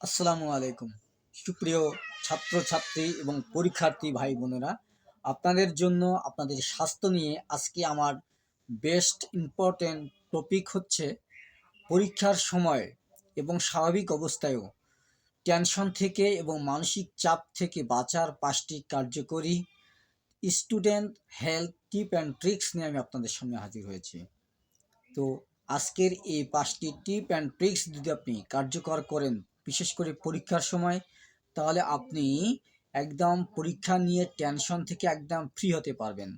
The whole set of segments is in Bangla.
আসসালামু আলাইকুম। সুপ্রিয় ছাত্রছাত্রী এবং পরীক্ষার্থী ভাই বোনেরা, আপনাদের জন্য আপনাদের স্বাস্থ্য নিয়ে আজকে আমার বেস্ট ইম্পর্টেন্ট টপিক হচ্ছে পরীক্ষার সময় এবং স্বাভাবিক অবস্থায়ও টেনশন থেকে এবং মানসিক চাপ থেকে বাঁচার 5টি কার্যকরী student health tip and tricks নিয়ে আমি আপনাদের সামনে হাজির হয়েছি। তো আজকের এই 5টি টিপ অ্যান্ড ট্রিক্স যদি আপনি কার্যকর করেন, বিশেষ করে পরীক্ষার সময়, তাহলে আপনি একদম পরীক্ষা নিয়ে টেনশন থেকে একদম ফ্রি হতে পারবেন।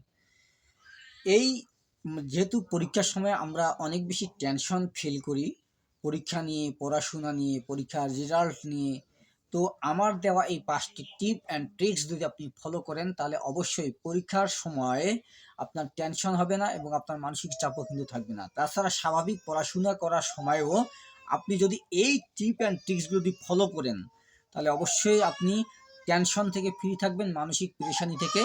এই যেহেতু পরীক্ষার সময় আমরা অনেক বেশি টেনশন ফিল করি, পরীক্ষা নিয়ে, পড়াশোনা নিয়ে, পরীক্ষার রেজাল্ট নিয়ে। তো আমার দেওয়া এই 5টি টিপ অ্যান্ড ট্রিক্স যদি আপনি ফলো করেন, তাহলে অবশ্যই পরীক্ষার সময়ে আপনার টেনশন হবে না এবং আপনার মানসিক চাপও কিন্তু থাকবে না। তাছাড়া স্বাভাবিক পড়াশোনা করার সময়ও আপনি যদি এই টিপ অ্যান্ড ট্রিক্সগুলো যদি ফলো করেন, তাহলে অবশ্যই আপনি টেনশন থেকে ফ্রি থাকবেন, মানসিক পেরেশানি থেকে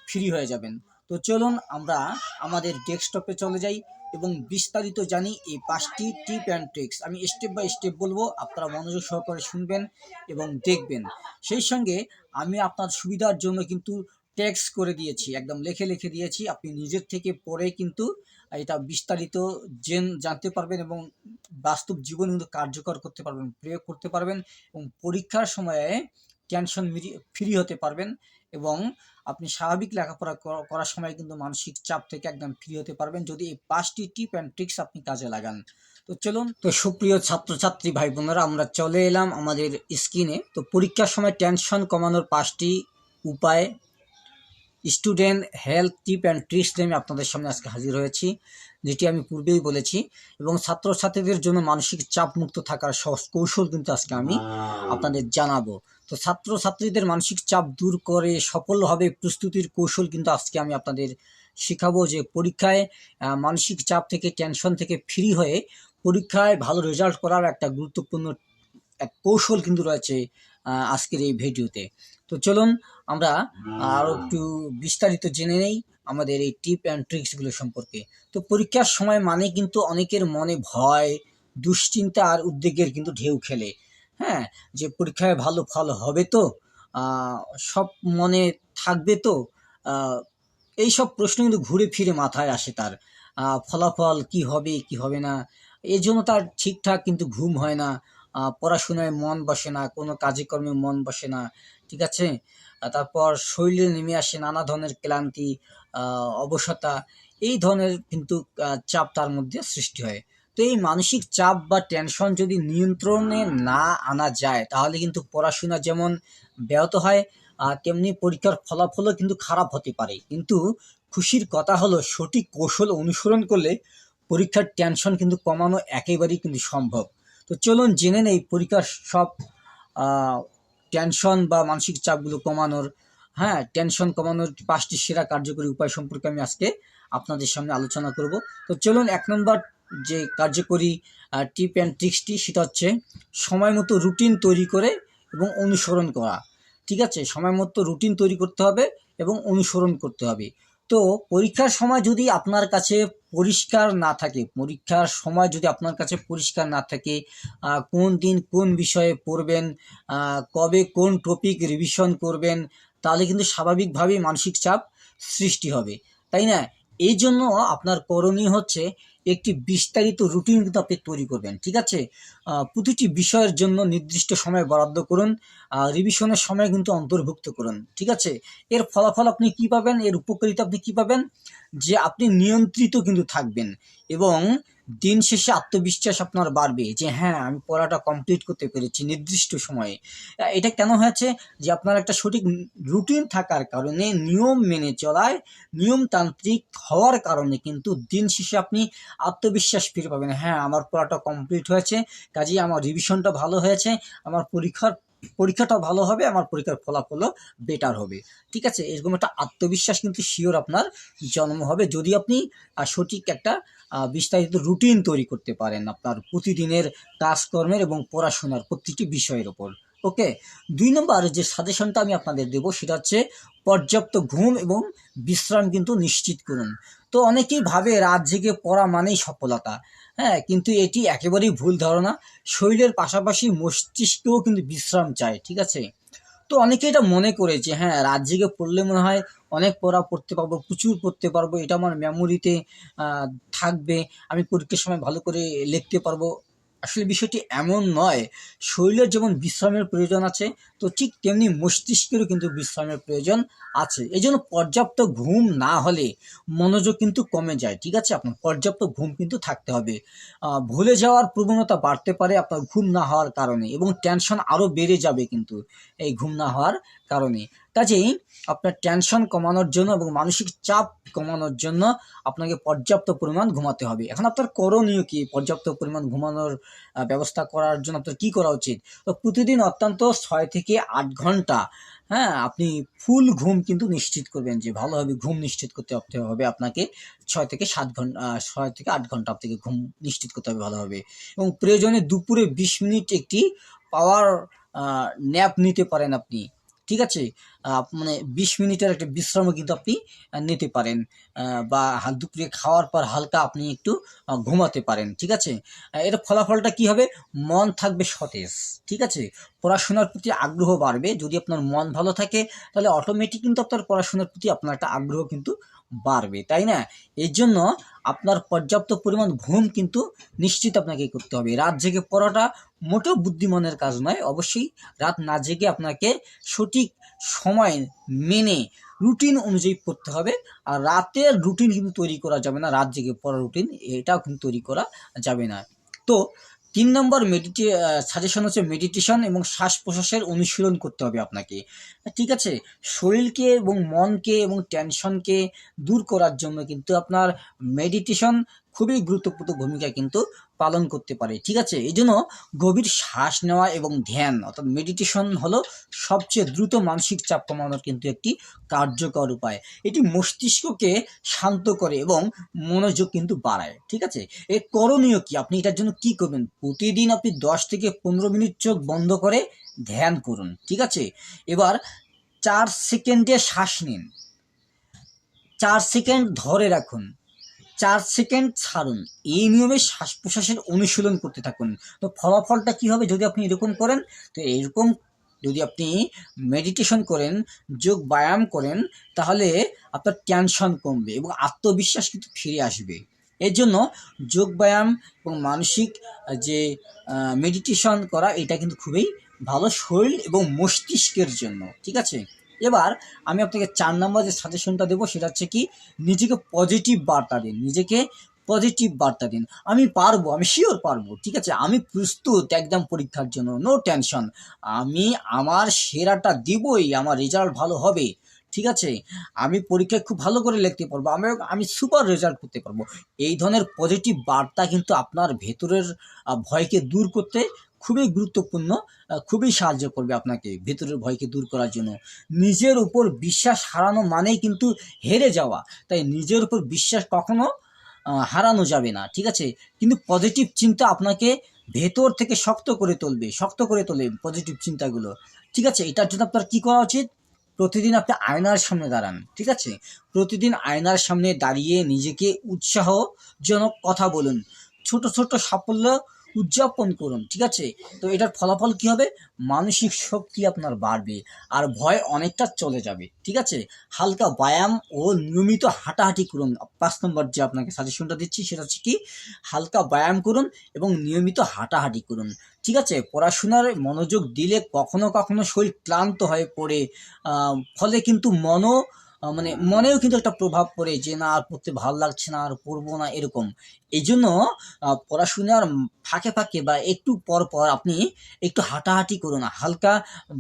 ফ্রি হয়ে যাবেন। তো চলুন আমরা আমাদের ডেস্কটপে চলে যাই এবং বিস্তারিত জানি এই 5টি টিপ অ্যান্ড ট্রিক্স। আমি স্টেপ বাই স্টেপ বলবো, আপনারা মনোযোগ সহকারে শুনবেন এবং দেখবেন। সেই সঙ্গে আমি আপনার সুবিধার জন্য কিন্তু টেক্সট করে দিয়েছি, একদম লিখে লিখে দিয়েছি। আপনি নিজের থেকে পড়ে কিন্তু এটা বিস্তারিত জানতে পারবেন এবং বাস্তব জীবনে কিন্তু কার্যকর করতে পারবেন, প্রয়োগ করতে পারবেন এবং পরীক্ষার সময়ে টেনশন ফ্রি হতে পারবেন এবং আপনি স্বাভাবিক লেখাপড়া করার সময় কিন্তু মানসিক চাপ থেকে একদম ফ্রি হতে পারবেন যদি এই 5টি টিপ অ্যান্ড ট্রিক্স আপনি কাজে লাগান। তো চলুন, তো সুপ্রিয় ছাত্রছাত্রী ভাই বোনেরা, আমরা চলে এলাম আমাদের স্ক্রিনে। তো পরীক্ষার সময় টেনশন কমানোর 5টি উপায়, student health tip and tricks নিয়ে আমি আপনাদের সামনে আজকে হাজির হয়েছি, যেটি আমি পূর্বেই বলেছি। এবং ছাত্রছাত্রীদের জন্য মানসিক চাপ মুক্ত থাকার সহজ কৌশল কিন্তু আজকে আমি আপনাদের জানাবো। তো ছাত্রছাত্রীদের মানসিক চাপ দূর করে সফলভাবে প্রস্তুতির কৌশল কিন্তু আজকে আমি আপনাদের শেখাবো, যে পরীক্ষায় মানসিক চাপ থেকে, টেনশন থেকে ফ্রি হয়ে পরীক্ষায় ভালো রেজাল্ট করার একটা গুরুত্বপূর্ণ এক কৌশল কিন্তু রয়েছে আজকের এই ভিডিওতে। তো চলুন আমরা আরো একটু বিস্তারিত জেনে নেই আমাদের এই টিপ অ্যান্ড ট্রিক্সগুলো সম্পর্কে। তো পরীক্ষার সময় মানে কিন্তু অনেকের মনে ভয়, দুশ্চিন্তা আর উদ্বেগের কিন্তু ঢেউ খেলে। হ্যাঁ, যে পরীক্ষায় ভালো ফল হবে তো, সব মনে থাকবে তো, এইসব প্রশ্ন কিন্তু ঘুরে ফিরে মাথায় আসে তার। ফলাফল কি হবে কি হবে না, এই জন্য তার ঠিকঠাক কিন্তু ঘুম হয় না, পড়াশোনায় মন বসে না, কোনো কাজে কর্মে মন বসে না। ঠিক আছে, তারপর শরীরে নেমে আসে নানা ধরনের ক্লান্তি, অবসাদা, এই ধরনের কিন্তু চাপ তার মধ্যে সৃষ্টি হয়। তো এই মানসিক চাপ বা টেনশন যদি নিয়ন্ত্রণে না আনা যায়, তাহলে কিন্তু পড়াশোনা যেমন ব্যাহত হয়, তেমনি পরীক্ষার ফলাফলও কিন্তু খারাপ হতে পারে। কিন্তু খুশির কথা হলো, সঠিক কৌশল অনুসরণ করলে পরীক্ষার টেনশন কিন্তু কমানো একেবারেই কিন্তু সম্ভব। তো চলুন জেনে নেই পরীক্ষার সব টেনশন বা মানসিক চাপগুলো কমানোর, হ্যাঁ, টেনশন কমানোর 5টি সেরা কার্যকরী উপায় সম্পর্কে আমি আজকে আপনাদের সামনে আলোচনা করব। তো চলুন, 1 নম্বর যে কার্যকরী টিপ অ্যান্ড ট্রিক্সটি, সেটা হচ্ছে সময় মতো রুটিন তৈরি করে এবং অনুসরণ করা। ঠিক আছে, সময় মতো রুটিন তৈরি করতে হবে এবং অনুসরণ করতে হবে। তো পরীক্ষার সময় যদি আপনার কাছে পরিষ্কার না থাকে, পরীক্ষার সময় যদি আপনার কাছে পরিষ্কার না থাকে, কোন দিন কোন বিষয়ে পড়বেন, কবে কোন টপিক রিভিশন করবেন, তাহলে কিন্তু স্বাভাবিকভাবেই মানসিক চাপ সৃষ্টি হবে, তাই না? এই জন্য আপনার করণীয় হচ্ছে একটি বিস্তারিত রুটিন কিন্তু আপনি তৈরি করবেন। ঠিক আছে, প্রতিটি বিষয়ের জন্য নির্দিষ্ট সময় বরাদ্দ করুন, রিভিশনের সময় কিন্তু অন্তর্ভুক্ত করুন। ঠিক আছে, এর ফলাফল আপনি কি পাবেন, এর উপকারিতা আপনি কি পাবেন, যে আপনি নিয়ন্ত্রিত কিন্তু থাকবেন এবং দিন শেষে আত্মবিশ্বাস আপনার বাড়বে, যে হ্যাঁ, আমি পড়াটা কমপ্লিট করতে পেরেছি নির্দিষ্ট সময়ে। এটা কেন হয়েছে, যে আপনার একটা সঠিক রুটিন থাকার কারণে, নিয়ম মেনে চলায়, নিয়মতান্ত্রিক হওয়ার কারণে কিন্তু দিন শেষে আপনি আত্মবিশ্বাস ফিরে পাবেন। হ্যাঁ, আমার পড়াটা কমপ্লিট হয়েছে, কাজেই আমার রিভিশনটা ভালো হয়েছে, আমার পরীক্ষাটা ভালো হবে, আমার পরীক্ষার ফলাফলও বেটার হবে। ঠিক আছে, এরকম একটা আত্মবিশ্বাস কিন্তু শিওর আপনার জন্ম হবে, যদি আপনি সঠিক একটা বিস্তারিত রুটিন তৈরি করতে পারেন আপনার প্রতিদিনের কাজকর্মের এবং পড়াশোনার প্রতিটি বিষয়ের ওপর। ওকে, 2 নম্বর যে সাজেশনটা আমি আপনাদের দেবো, সেটা হচ্ছে পর্যাপ্ত ঘুম এবং বিশ্রাম কিন্তু নিশ্চিত করুন। তো অনেকেই ভাবে রাত জেগে পড়া মানেই সফলতা। হ্যাঁ, কিন্তু এটি একেবারেই ভুল ধারণা। শরীরের পাশাপাশি মস্তিষ্কও কিন্তু বিশ্রাম চায়, ঠিক আছে? তো অনেকে এটা মনে করে যে হ্যাঁ, রাত জেগে পড়লে মনে হয় অনেক পড়া পড়তে পারবো, প্রচুর পড়তে পারবো, এটা আমার মেমোরিতে থাকবে, আমি পরীক্ষার সময় ভালো করে লিখতে পারবো। আসলে বিষয়টি এমন নয়। শরীরের যেমন বিশ্রামের প্রয়োজন আছে, তো ঠিক তেমনি মস্তিষ্কেরও কিন্তু বিশ্রামের প্রয়োজন আছে। এই জন্য পর্যাপ্ত ঘুম না হলে মনোযোগ কিন্তু কমে যায়, ঠিক আছে? আপনার পর্যাপ্ত ঘুম কিন্তু থাকতে হবে। ভুলে যাওয়ার প্রবণতা বাড়তে পারে আপনার ঘুম না হওয়ার কারণে, এবং টেনশন আরও বেড়ে যাবে কিন্তু এই ঘুম না হওয়ার কারণে। কাজেই আপনার টেনশন কমানোর জন্য এবং মানসিক চাপ কমানোর জন্য আপনাকে পর্যাপ্ত পরিমাণ ঘুমাতে হবে। এখন আপনার করণীয় কি পর্যাপ্ত পরিমাণ ঘুমানোর ব্যবস্থা করার জন্য আপনার কি করা উচিত? তো প্রতিদিন অত্যন্ত 6 থেকে 8 ঘন্টা, হ্যাঁ, আপনি ফুল ঘুম কিন্তু নিশ্চিত করবেন, যে ভালোভাবে ঘুম নিশ্চিত করতে হবে আপনাকে। 6 থেকে 7 ঘন্টা, 6 থেকে 8 ঘন্টা আপনাকে ঘুম নিশ্চিত করতে হবে ভালোভাবে। এবং প্রয়োজনে দুপুরে 20 মিনিট একটি পাওয়ার ন্যাপ নিতে পারেন আপনি, ঠিক আছে? মানে 20 মিনিটের একটা বিশ্রামও কিন্তু আপনি নিতে পারেন, বা দুপুরে খাওয়ার পর হালকা আপনি একটু ঘুমাতে পারেন, ঠিক আছে? এর ফলাফলটা কি হবে? মন থাকবে সতেজ, ঠিক আছে? পড়াশোনার প্রতি আগ্রহ বাড়বে। যদি আপনার মন ভালো থাকে, তাহলে অটোমেটিক কিন্তু আপনার পড়াশোনার প্রতি আপনার একটা আগ্রহ কিন্তু বাড়বে, তাই না? এই জন্য আপনার পর্যাপ্ত পরিমাণ ঘুম কিন্তু নিশ্চিত আপনাকে করতে হবে। রাত জেগে পড়াটা মোটেও বুদ্ধিমানের কাজ নয়। অবশ্যই রাত না জেগে আপনাকে সঠিক সময় মেনে রুটিন অনুযায়ী পড়তে হবে। আর রাতের রুটিন কিন্তু তৈরি করা যাবে না, রাত জেগে পড়ার রুটিন এটাও কিন্তু তৈরি করা যাবে না। তো 3 নম্বর সাজেশন হচ্ছে মেডিটেশন এবং শ্বাস প্রশ্বাসের অনুশীলন করতে হবে আপনাকে, ঠিক আছে? শরীরকে এবং মনকে এবং টেনশনকে দূর করার জন্য কিন্তু আপনার মেডিটেশন খুবই গুরুত্বপূর্ণ ভূমিকা কিন্তু পালন করতে পারে, ঠিক আছে? এই জন্য গভীর শ্বাস নেওয়া এবং ধ্যান অর্থাৎ মেডিটেশন হলো সবচেয়ে দ্রুত মানসিক চাপ কমানোর কিন্তু একটি কার্যকর উপায়। এটি মস্তিষ্ককে শান্ত করে এবং মনোযোগ কিন্তু বাড়ায়, ঠিক আছে? এর করণীয় কি? আপনি এটার জন্য কি করবেন? প্রতিদিন আপনি 10 থেকে 15 মিনিট চোখ বন্ধ করে ধ্যান করুন, ঠিক আছে? এবার 4 সেকেন্ডে শ্বাস নিন, 4 সেকেন্ড ধরে রাখুন, 4 সেকেন্ড ছাড়ুন। এই নিয়মে শ্বাস প্রশ্বাসের অনুশীলন করতে থাকুন। তো ফলাফলটা কি হবে যদি আপনি এরকম করেন? তো এরকম যদি আপনি মেডিটেশন করেন, যোগ ব্যায়াম করেন, তাহলে আপনার টেনশন কমবে এবং আত্মবিশ্বাস কিন্তু ফিরে আসবে। এর জন্য যোগ ব্যায়াম এবং মানসিক যে মেডিটেশন করা, এটা কিন্তু খুবই ভালো শরীর এবং মস্তিষ্কের জন্য, ঠিক আছে? এবার আমি আপনাকে 4 নম্বর যে সাজেশনটা দেবো সেটা হচ্ছে কি, নিজেকে পজিটিভ বার্তা দিন, নিজেকে পজিটিভ বার্তা দিন। আমি পারবো, আমি শিওর পারবো, ঠিক আছে? আমি প্রস্তুত একদম পরীক্ষার জন্য, নো টেনশন। আমি আমার সেরাটা দিবই, আমার রেজাল্ট ভালো হবে, ঠিক আছে? আমি পরীক্ষায় খুব ভালো করে লিখতে পারবো, আমি সুপার রেজাল্ট করতে পারবো। এই ধরনের পজিটিভ বার্তা কিন্তু আপনার ভেতরের ভয়কে দূর করতে খুবই গুরুত্বপূর্ণ, খুবই সাহায্য করবে আপনাকে ভেতরের ভয়কে দূর করার জন্য। নিজের উপর বিশ্বাস হারানো মানেই কিন্তু হেরে যাওয়া। তাই নিজের উপর বিশ্বাস কখনো হারানো যাবে না, ঠিক আছে? কিন্তু পজিটিভ চিন্তা আপনাকে ভেতর থেকে শক্ত করে তুলবে, শক্ত করে তোলে পজিটিভ চিন্তাগুলো, ঠিক আছে? এটার জন্য আপনার কি করা উচিত? প্রতিদিন আপনি আয়নার সামনে দাঁড়ান, ঠিক আছে? প্রতিদিন আয়নার সামনে দাঁড়িয়ে নিজেকে উৎসাহজনক কথা বলুন, ছোট ছোট সাফল্য উদযাপন করুন, ঠিক আছে? তো এটার ফলাফল কি হবে? মানসিক শক্তি আপনার বাড়বে আর ভয় অনেকটা চলে যাবে, ঠিক আছে? হালকা ব্যায়াম ও নিয়মিত হাঁটাহাঁটি করুন। 5 নম্বর যে আপনাকে সাজেশনটা দিচ্ছি সেটা হচ্ছে কি, হালকা ব্যায়াম করুন এবং নিয়মিত হাঁটাহাঁটি করুন, ঠিক আছে? পড়াশোনার মনোযোগ দিলে কখনো কখনো শরীর ক্লান্ত হয়ে পড়ে, ফলে কিন্তু মানে মনেও কিন্তু একটা প্রভাব পড়ে যে না, আর পড়তে ভালো লাগছে না, আর পড়বো না, এরকম। এই জন্য পড়াশোনার ফাঁকে ফাঁকে বা একটু পর পর আপনি একটু হাঁটাহাঁটি করুন, হালকা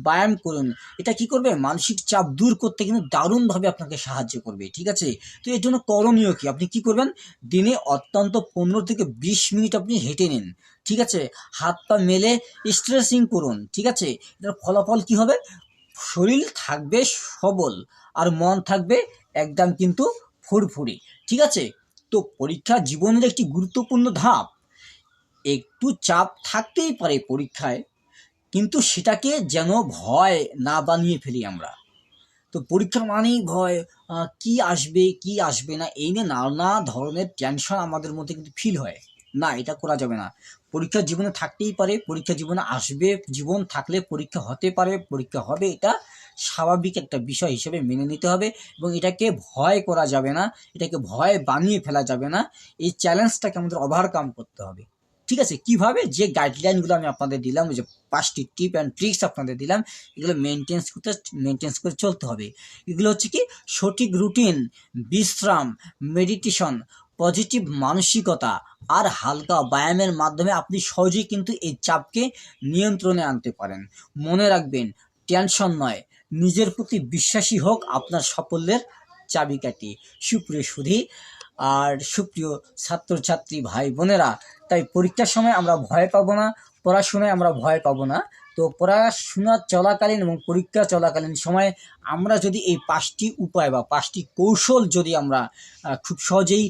ব্যায়াম করুন। এটা কি করবে? মানসিক চাপ দূর করতে কিন্তু দারুণভাবে আপনাকে সাহায্য করবে, ঠিক আছে? তো এর জন্য করণীয় কি? আপনি কি করবেন? দিনে অত্যন্ত 15 থেকে 20 মিনিট আপনি হেঁটে নিন, ঠিক আছে? হাত পা মেলে স্ট্রেচিং করুন, ঠিক আছে? এটার ফলাফল কি হবে? শরীর থাকবে সবল আর মন থাকবে একদম কিন্তু ফুরফুরে, ঠিক আছে? তো পরীক্ষা জীবনের একটি গুরুত্বপূর্ণ ধাপ। একটু চাপ থাকতেই পারে পরীক্ষায়, কিন্তু সেটাকে যেন ভয় না বানিয়ে ফেলি আমরা। তো পরীক্ষা মানেই ভয়, কি আসবে কি আসবে না, এই নিয়ে নানা ধরনের টেনশন আমাদের মধ্যে কিন্তু ফিল হয়। না, এটা করা যাবে না। পরীক্ষা জীবনে থাকতেই পারে, পরীক্ষা জীবনে আসবে, জীবন থাকলে পরীক্ষা হতে পারে, পরীক্ষা হবে, এটা স্বাভাবিক একটা বিষয় হিসেবে মেনে নিতে হবে এবং এটাকে ভয় করা যাবে না, এটাকে ভয় বানিয়ে ফেলা যাবে না। এই চ্যালেঞ্জটাকে আমাদের ওভারকাম করতে হবে। ঠিক আছে? কিভাবে? যে গাইডলাইনগুলো আমি আপনাদের দিলাম, ওই যে 5টি টিপ অ্যান্ড ট্রিক্স আপনাদের দিলাম, এগুলো মেনটেন্স করে চলতে হবে। এগুলো হচ্ছে কি, সঠিক রুটিন, বিশ্রাম, মেডিটেশন, পজিটিভ মানসিকতা আর হালকা ব্যায়ামের মাধ্যমে আপনি সহজেই কিন্তু এই চাপকে নিয়ন্ত্রণে আনতে পারেন। মনে রাখবেন, টেনশন নয়, নিজের প্রতি বিশ্বাসী হোক আপনার সাফল্যের চাবিকাঠি। সুপ্রিয় সুধী আর সুপ্রিয় ছাত্রছাত্রী ভাই বোনেরা, তাই পরীক্ষার সময় আমরা ভয় পাবো না, পড়াশোনায় আমরা ভয় পাবো না। তো পড়াশোনা চলাকালীন এবং পরীক্ষা চলাকালীন সময়ে আমরা যদি এই 5টি উপায় বা 5টি কৌশল যদি আমরা খুব সহজেই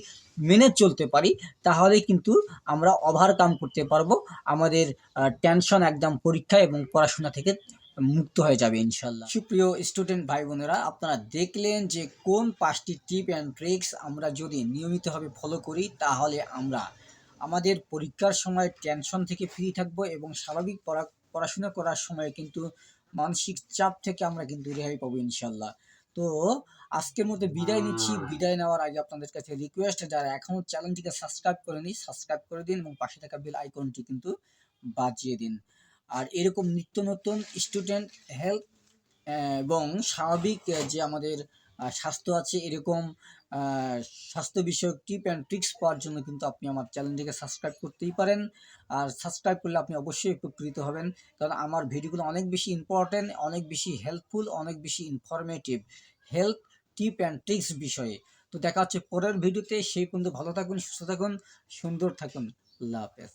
মেনে চলতে পারি, তাহলে কিন্তু আমরা ওভারকাম করতে পারবো। আমাদের টেনশন একদম পরীক্ষা এবং পড়াশোনা থেকে মুক্ত হয়ে যাবে ইনশাল্লাহ। সুপ্রিয় স্টুডেন্ট ভাই বোনেরা, আপনারা দেখলেন যে কোন 5টি টিপ অ্যান্ড ট্রিক্স আমরা যদি নিয়মিতভাবে ফলো করি, তাহলে আমরা আমাদের পরীক্ষার সময় টেনশন থেকে ফ্রি থাকবো এবং স্বাভাবিক পড়াশোনা করার সময় কিন্তু মানসিক চাপ থেকে আমরা কিন্তু রেহাই পাবো ইনশাল্লাহ। তো আজকের মধ্যে বিদায় নিচ্ছি। বিদায় নেওয়ার আগে আপনাদের কাছে রিকোয়েস্ট, যারা এখনও চ্যানেলটিকে সাবস্ক্রাইব করেনি, সাবস্ক্রাইব করে দিন এবং পাশে থাকা বেল আইকনটি কিন্তু বাজিয়ে দিন। আর এরকম নিত্য নতুন স্টুডেন্ট হেলথ এবং স্বাভাবিক যে আমাদের স্বাস্থ্য আছে, এরকম স্বাস্থ্য বিষয়ক টিপ অ্যান্ড ট্রিক্স পাওয়ার জন্য কিন্তু আপনি আমার চ্যানেলটিকে সাবস্ক্রাইব করতেই পারেন। আর সাবস্ক্রাইব করলে আপনি অবশ্যই উপকৃত হবেন, কারণ আমার ভিডিওগুলো অনেক বেশি ইম্পর্ট্যান্ট, অনেক বেশি হেল্পফুল, অনেক বেশি informative health tip and tricks বিষয়ে। তো দেখা হচ্ছে পরের ভিডিওতে। সেই পর্যন্ত ভালো থাকুন, সুস্থ থাকুন, সুন্দর থাকুন। আল্লাহ হাফেজ।